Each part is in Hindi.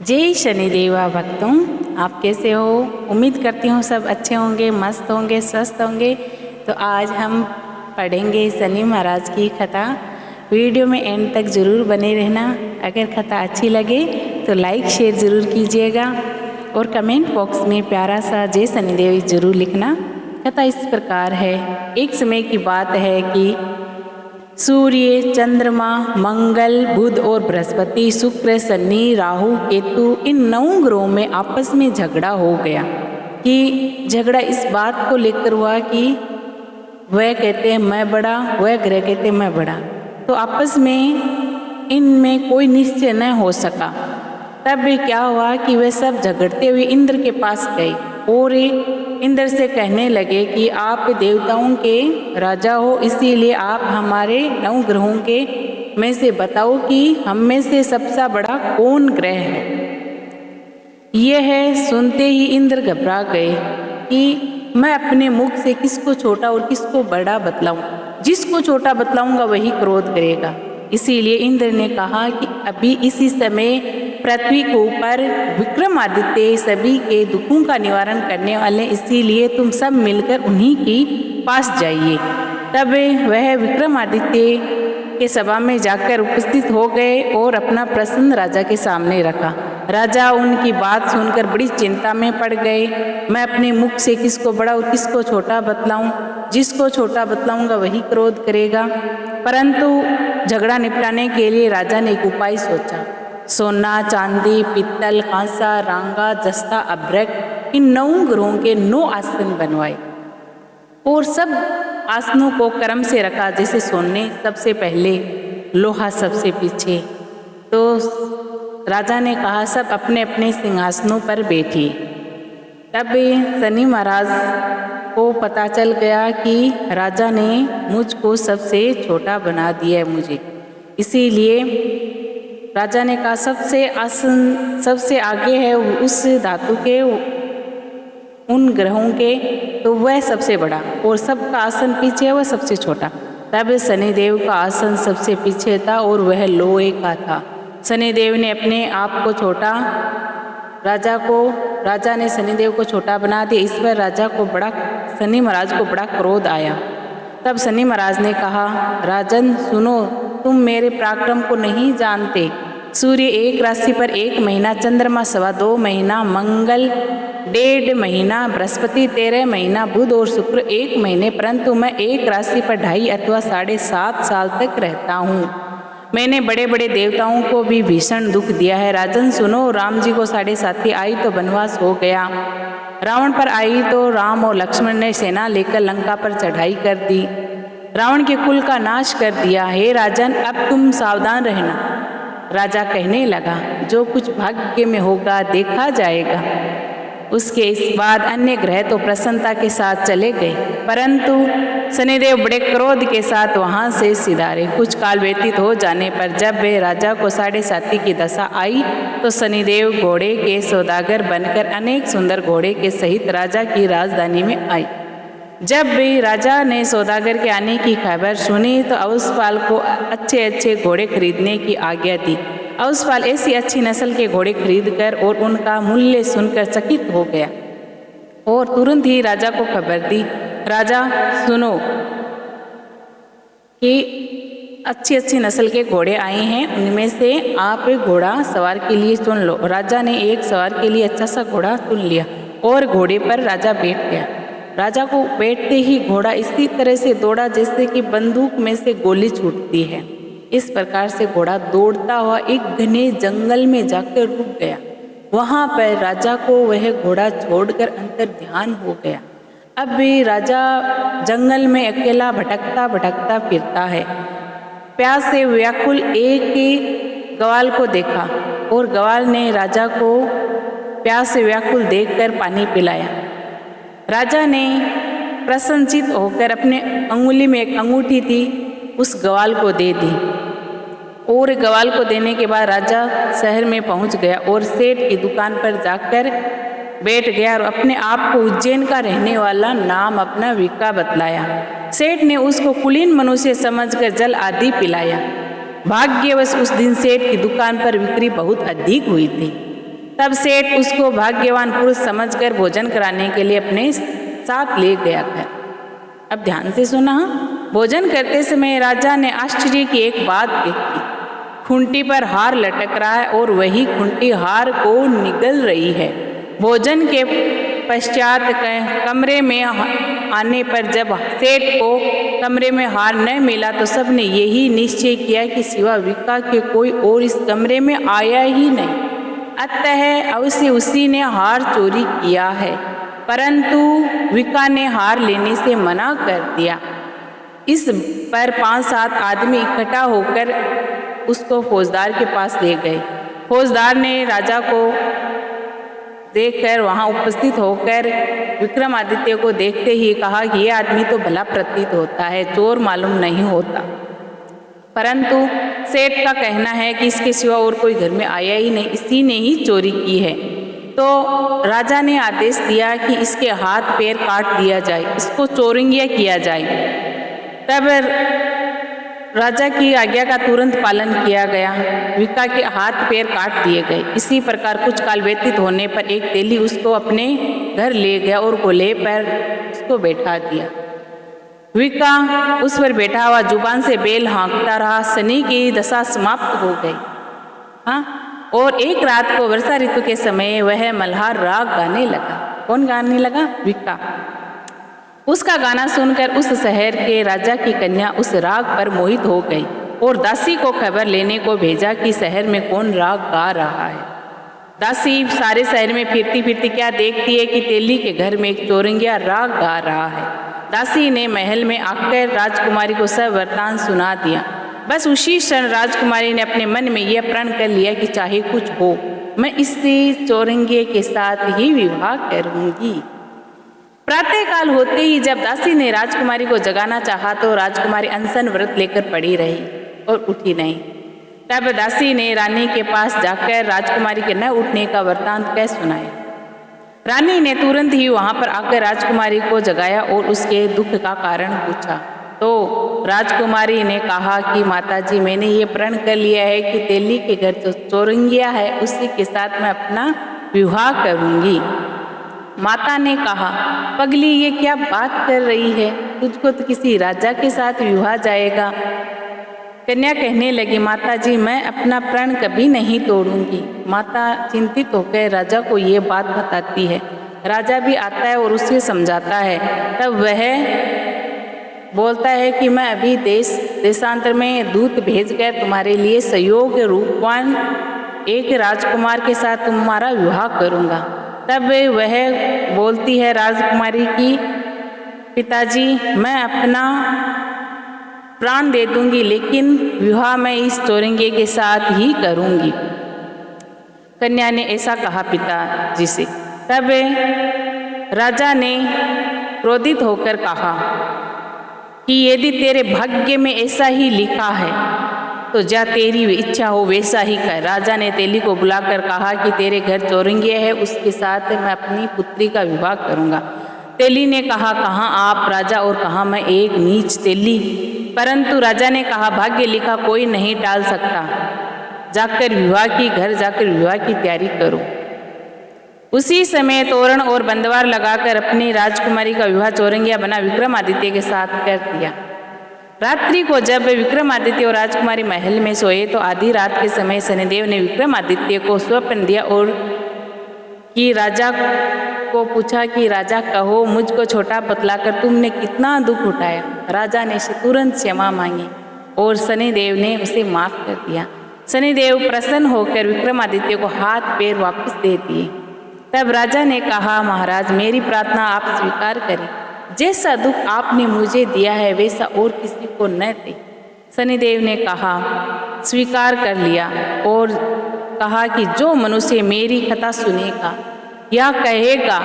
जय शनिदेवा भक्तों, आप कैसे हो? उम्मीद करती हूँ सब अच्छे होंगे, मस्त होंगे, स्वस्थ होंगे। तो आज हम पढ़ेंगे शनि महाराज की कथा। वीडियो में एंड तक ज़रूर बने रहना। अगर कथा अच्छी लगे तो लाइक शेयर ज़रूर कीजिएगा और कमेंट बॉक्स में प्यारा सा जय शनिदेव ज़रूर लिखना। कथा इस प्रकार है। एक समय की बात है कि सूर्य, चंद्रमा, मंगल, बुध और बृहस्पति, शुक्र, शनि, राहु, केतु इन 9 ग्रहों में आपस में झगड़ा हो गया। कि झगड़ा इस बात को लेकर हुआ कि वह कहते हैं मैं बड़ा, वह ग्रह कहते हैं मैं बड़ा। तो आपस में इनमें कोई निश्चय न हो सका। तब क्या हुआ कि वे सब झगड़ते हुए इंद्र के पास गए और इंद्र से कहने लगे कि आप देवताओं के राजा हो, इसीलिए आप हमारे 9 ग्रहों के में से बताओ कि हम में से सबसे बड़ा कौन ग्रह है। यह सुनते ही इंद्र घबरा गए कि मैं अपने मुख से किसको छोटा और किसको बड़ा बतलाऊं। जिसको छोटा बतलाऊंगा वही क्रोध करेगा। इसीलिए इंद्र ने कहा कि अभी इसी समय पृथ्वी के ऊपर विक्रमादित्य सभी के दुखों का निवारण करने वाले, इसीलिए तुम सब मिलकर उन्हीं के पास जाइए। तब वह विक्रमादित्य के सभा में जाकर उपस्थित हो गए और अपना प्रश्न राजा के सामने रखा। राजा उनकी बात सुनकर बड़ी चिंता में पड़ गए। मैं अपने मुख से किसको बड़ा और किसको छोटा बतलाऊं। जिसको छोटा बतलाऊंगा वही क्रोध करेगा। परंतु झगड़ा निपटाने के लिए राजा ने एक उपाय सोचा। सोना, चांदी, पित्तल, कांसा, रांगा, जस्ता, अभ्रक इन 9 ग्रहों के 9 आसन बनवाए और सब आसनों को क्रम से रखा। जैसे सोने सबसे पहले, लोहा सबसे पीछे। तो राजा ने कहा सब अपने अपने सिंहासनों पर बैठिए। तब शनि महाराज को पता चल गया कि राजा ने मुझको सबसे छोटा बना दिया है मुझे। इसीलिए राजा ने कहा सबसे आसन सबसे आगे है उस धातु के उन ग्रहों के, तो वह सबसे बड़ा और सबका आसन पीछे है वह सबसे छोटा। तब शनिदेव का आसन सबसे पीछे था और वह लोहे का था। शनिदेव ने अपने आप को छोटा, राजा ने शनिदेव को छोटा बना दिया। इस पर राजा को शनि महाराज को बड़ा क्रोध आया। तब शनि महाराज ने कहा राजन सुनो, तुम मेरे पराक्रम को नहीं जानते। सूर्य 1 राशि पर 1 महीना, चंद्रमा 2.25 महीना, मंगल 1.5 महीना, बृहस्पति 13 महीना, बुध और शुक्र 1 महीने, परंतु मैं 1 राशि पर 2.5 अथवा 7.5 साल तक रहता हूँ। मैंने बड़े बड़े देवताओं को भी भीषण दुख दिया है। राजन सुनो, राम जी को 7.5 आई तो वनवास हो गया। रावण पर आई तो राम और लक्ष्मण ने सेना लेकर लंका पर चढ़ाई कर दी, रावण के कुल का नाश कर दिया। हे राजन, अब तुम सावधान रहना। राजा कहने लगा जो कुछ भाग्य में होगा देखा जाएगा। उसके इस बाद अन्य ग्रह तो प्रसन्नता के साथ चले गए, परंतु शनिदेव बड़े क्रोध के साथ वहां से सिधारे। कुछ काल व्यतीत हो जाने पर जब वे राजा को 7.5 की दशा आई तो शनिदेव घोड़े के सौदागर बनकर अनेक सुंदर घोड़े के सहित राजा की राजधानी में आए। जब भी राजा ने सौदागर के आने की खबर सुनी तो अवसपाल को अच्छे अच्छे घोड़े खरीदने की आज्ञा दी। अवसपाल ऐसी अच्छी नस्ल के घोड़े खरीदकर और उनका मूल्य सुनकर चकित हो गया और तुरंत ही राजा को खबर दी। राजा सुनो कि अच्छी नस्ल के घोड़े आए हैं, उनमें से आप एक घोड़ा सवार के लिए चुन लो। राजा ने एक सवार के लिए अच्छा सा घोड़ा चुन लिया और घोड़े पर राजा बैठ गया। राजा को बैठते ही घोड़ा इसी तरह से दौड़ा जैसे कि बंदूक में से गोली छूटती है। इस प्रकार से घोड़ा दौड़ता हुआ एक घने जंगल में जाकर रुक गया। वहां पर राजा को वह घोड़ा छोड़कर अंतर ध्यान हो गया। अब भी राजा जंगल में अकेला भटकता भटकता फिरता है। प्यास से व्याकुल एक ग्वाल को देखा और ग्वाल ने राजा को प्यास से व्याकुल देखकर पानी पिलाया। राजा ने प्रसन्नचित होकर अपने अंगुली में एक अंगूठी थी उस ग्वाल को दे दी और ग्वाल को देने के बाद राजा शहर में पहुंच गया और सेठ की दुकान पर जाकर बैठ गया और अपने आप को उज्जैन का रहने वाला नाम अपना विका बतलाया। सेठ ने उसको कुलीन मनुष्य समझकर जल आदि पिलाया। भाग्यवश उस दिन सेठ की दुकान पर बिक्री बहुत अधिक हुई थी। तब सेठ उसको भाग्यवान पुरुष समझकर भोजन कराने के लिए अपने साथ ले गया घर। अब ध्यान से सुना। भोजन करते समय राजा ने आश्चर्य की एक बात देखी। खूंटी पर हार लटक रहा है और वही खूंटी हार को निगल रही है। भोजन के पश्चात कमरे में आने पर जब सेठ को कमरे में हार न मिला तो सबने यही निश्चय किया कि सिवा विका के कोई और इस कमरे में आया ही नहीं, अतः अवश्य उसी ने हार चोरी किया है। परंतु विका ने हार लेने से मना कर दिया। इस पर 5-7 आदमी इकट्ठा होकर उसको फौजदार के पास ले गए। फौजदार ने राजा को देखकर वहां उपस्थित होकर विक्रमादित्य को देखते ही कहा कि यह आदमी तो भला प्रतीत होता है, चोर मालूम नहीं होता, परंतु सेठ का कहना है कि इसके सिवा और कोई घर में आया ही नहीं, इसी ने ही चोरी की है। तो राजा ने आदेश दिया कि इसके हाथ पैर काट दिया जाए, इसको चोरंगिया किया जाए। तब राजा की आज्ञा का तुरंत पालन किया गया। विका के हाथ पैर काट दिए गए। इसी प्रकार कुछ काल व्यतीत होने पर एक तेली उसको अपने घर ले गया और गोले पर उसको बैठा दिया। विका उस पर बैठा हुआ जुबान से बेल हाँकता रहा। शनि की दशा समाप्त हो गई। और एक रात को वर्षा ऋतु के समय वह मल्हार राग गाने लगा। कौन गाने लगा? विका। उसका गाना सुनकर उस शहर के राजा की कन्या उस राग पर मोहित हो गई और दासी को खबर लेने को भेजा कि शहर में कौन राग गा रहा है। दासी सारे शहर में फिरती फिरती क्या देखती है कि तेली के घर में एक चोरंगिया राग गा रहा है। दासी ने महल में आकर राजकुमारी को सब वृत्तांत सुना दिया। बस उसी क्षण राजकुमारी ने अपने मन में यह प्रण कर लिया कि चाहे कुछ हो, मैं इससे चोरंगिये के साथ ही विवाह करूंगी। प्रातःकाल होते ही जब दासी ने राजकुमारी को जगाना चाहा तो राजकुमारी अनशन व्रत लेकर पड़ी रही और उठी नहीं। तब दासी ने रानी के पास जाकर राजकुमारी के न उठने का वृत्तांत कह सुनाया। रानी ने तुरंत ही वहां पर आकर राजकुमारी को जगाया और उसके दुख का कारण पूछा। तो राजकुमारी ने कहा कि माताजी, मैंने ये प्रण कर लिया है कि तेली के घर जो चोरंगिया है उसी के साथ मैं अपना विवाह करूंगी। माता ने कहा, पगली ये क्या बात कर रही है, तुझको तो किसी राजा के साथ विवाह जाएगा। कन्या कहने लगी, माताजी मैं अपना प्रण कभी नहीं तोड़ूंगी। माता चिंतित होकर राजा को ये बात बताती है। राजा भी आता है और उसे समझाता है। तब वह बोलता है कि मैं अभी देशांतर में दूत भेजकर तुम्हारे लिए सहयोग रूपवान एक राजकुमार के साथ तुम्हारा विवाह करूंगा। तब वह बोलती है राजकुमारी की, पिताजी मैं अपना प्राण दे दूंगी, लेकिन विवाह मैं इस चोरंगिये के साथ ही करूंगी। कन्या ने ऐसा कहा पिताजी से। तब राजा ने क्रोधित होकर कहा कि यदि तेरे भाग्य में ऐसा ही लिखा है तो जा तेरी इच्छा हो वैसा ही कर। राजा ने तेली को बुलाकर कहा कि तेरे घर चोरंगिया है, उसके साथ मैं अपनी पुत्री का विवाह करूंगा। तेली ने कहा, कहाँ आप राजा और कहाँ मैं एक नीच तेली। परंतु राजा ने कहा, भाग्य लिखा कोई नहीं टाल सकता, जाकर घर जाकर विवाह की तैयारी करो। उसी समय तोरण और बंदवार लगाकर अपनी राजकुमारी का विवाह चोरंगिया बना विक्रमादित्य के साथ कर दिया। रात्रि को जब विक्रमादित्य और राजकुमारी महल में सोए तो आधी रात के समय शनिदेव ने विक्रमादित्य को स्वप्न दिया और कि राजा को पूछा कि राजा कहो, मुझको छोटा बतलाकर तुमने कितना दुख उठाया। राजा ने तुरंत क्षमा मांगी और शनिदेव ने उसे माफ कर दिया। शनिदेव प्रसन्न होकर विक्रमादित्य को हाथ पैर वापस दे दिए। तब राजा ने कहा, महाराज मेरी प्रार्थना आप स्वीकार करें, जैसा दुख आपने मुझे दिया है वैसा और किसी को न दे। शनिदेव ने कहा, स्वीकार कर लिया और कहा कि जो मनुष्य मेरी कथा सुनेगा या कहेगा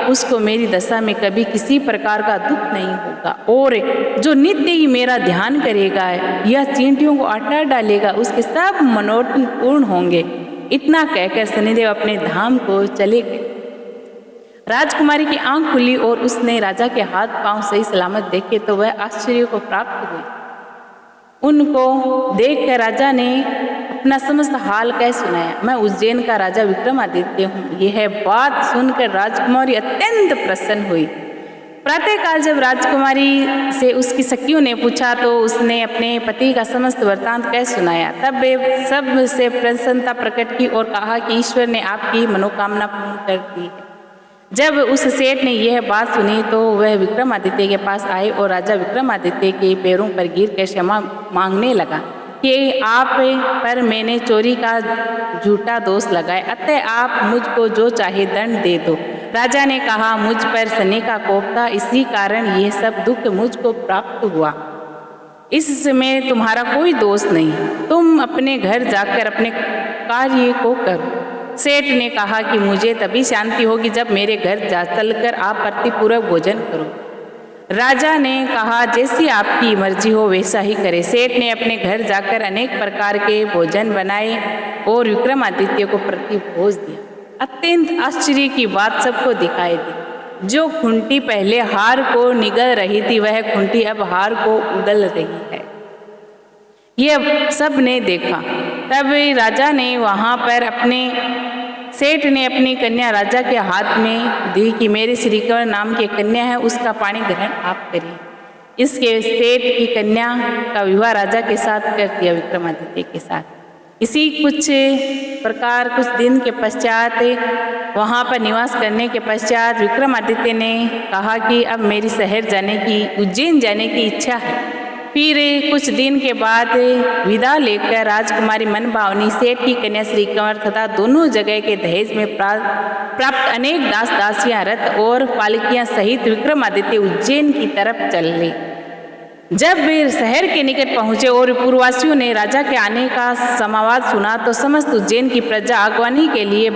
उसको मेरी दशा में कभी किसी प्रकार का दुख नहीं होगा, और जो नित्य ही मेरा ध्यान करेगा या चींटियों को आटा डालेगा उसके सब मनोरथ पूर्ण होंगे। इतना कहकर शनिदेव अपने धाम को चले गए। राजकुमारी की आंख खुली और उसने राजा के हाथ पांव सही सलामत देखे तो वह आश्चर्य को प्राप्त हुई। उनको देखकर राजा ने अपना समस्त हाल कह सुनाया। मैं उज्जैन का राजा विक्रमादित्य हूँ। यह बात सुनकर राजकुमारी अत्यंत प्रसन्न हुई। प्रातःकाल जब राजकुमारी से उसकी सखियों ने पूछा तो उसने अपने पति का समस्त वृत्तांत कह सुनाया। तब वे सब से प्रसन्नता प्रकट की और कहा कि ईश्वर ने आपकी मनोकामना पूर्ण कर दी है। जब उस सेठ ने यह बात सुनी तो वह विक्रमादित्य के पास आए और राजा विक्रमादित्य के पैरों पर गिरकर क्षमा मांगने लगा कि आप पर मैंने चोरी का झूठा दोष लगाया, अतः आप मुझको जो चाहे दंड दे दो। राजा ने कहा, मुझ पर शनि का कोप था, इसी कारण यह सब दुख मुझको प्राप्त हुआ। इसमें तुम्हारा कोई दोष नहीं, तुम अपने घर जाकर अपने कार्य को करो। सेठ ने कहा कि मुझे तभी शांति होगी जब मेरे घर जा चलकर आप प्रतिपूर्वक भोजन करो। राजा ने कहा, जैसी आपकी मर्जी हो वैसा ही करे। सेठ ने अपने घर जाकर अनेक प्रकार के भोजन बनाए और विक्रमादित्य को प्रतिभोज दिया। अत्यंत आश्चर्य की बात सबको दिखाई दी। जो खूंटी पहले हार को निगल रही थी वह खूंटी अब हार को उगल रही है। यह सब ने देखा। तब राजा ने वहाँ पर सेठ ने अपनी कन्या राजा के हाथ में दी कि मेरे श्रीकर्ण नाम की कन्या है, उसका पाणी ग्रहण आप करिए। इसके सेठ की कन्या का विवाह राजा के साथ कर दिया, विक्रमादित्य के साथ। इसी कुछ प्रकार कुछ दिन के पश्चात वहाँ पर निवास करने के पश्चात विक्रमादित्य ने कहा कि अब मेरी शहर जाने की, उज्जैन जाने की इच्छा है। फिर कुछ दिन के बाद विदा लेकर राजकुमारी मनभावनी सेठ की कन्या श्रीकंवर तथा दोनों जगह के दहेज में प्राप्त अनेक दास दासियां रथ और पालकियां सहित विक्रमादित्य उज्जैन की तरफ चले। जब वे शहर के निकट पहुंचे और पूर्ववासियों ने राजा के आने का समावाद सुना तो समस्त उज्जैन की प्रजा आगवानी के लिए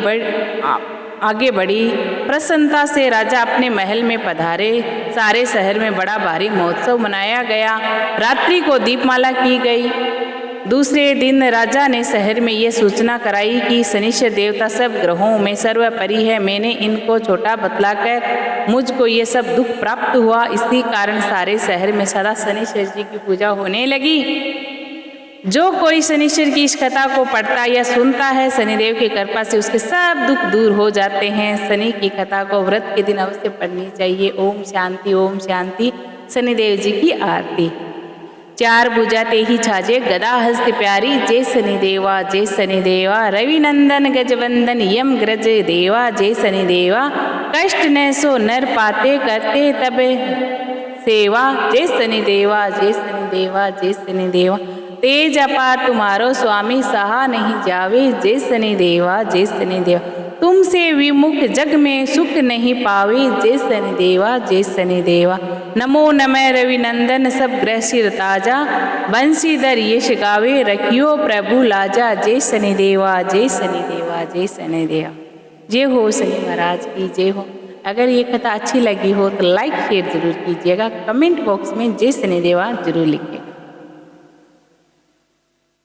आगे बढ़ी। प्रसन्नता से राजा अपने महल में पधारे। सारे शहर में बड़ा भारी महोत्सव मनाया गया। रात्रि को दीपमाला की गई। दूसरे दिन राजा ने शहर में ये सूचना कराई कि शनिश्चर देवता सब ग्रहों में सर्वोपरि है। मैंने इनको छोटा बतलाकर मुझको ये सब दुख प्राप्त हुआ। इसी कारण सारे शहर में सदा शनिश्चर जी की पूजा होने लगी। जो कोई शनिश्चर की इस कथा को पढ़ता या सुनता है, शनिदेव की कृपा से उसके सब दुख दूर हो जाते हैं। शनि की कथा को व्रत के दिन अवश्य पढ़नी चाहिए। ओम शांति, ओम शांति। शनिदेव जी की आरती। चार भुजा ते ही छाजे गदा हस्त प्यारी, जय शनिदेवा जय शनिदेवा। रवि नंदन गजवंदन यम ग्रज देवा, जय शनिदेवा। कष्ट न सो नर पाते, करते तब सेवा, जय शनिदेवा जय शनिदेवा जय शनिदेवा। तेज अपार तुम्हारो स्वामी, सहा नहीं जावे, जय शनिदेवा जय शनिदेवा। तुमसे विमुख जग में सुख नहीं पावे, जय शनिदेवा जय शनिदेवा। नमो नमः रवि नंदन सब ग्रह सिर ताजा, बंसीधर यश गावे, रखियो प्रभु लाजा, जय शनिदेवा जय शनिदेवा जय शनिदेवा। जय हो शनि महाराज की जय हो। अगर ये कथा अच्छी लगी हो तो लाइक शेयर जरूर कीजिएगा। कमेंट बॉक्स में जय शनिदेवा जरूर लिखिए।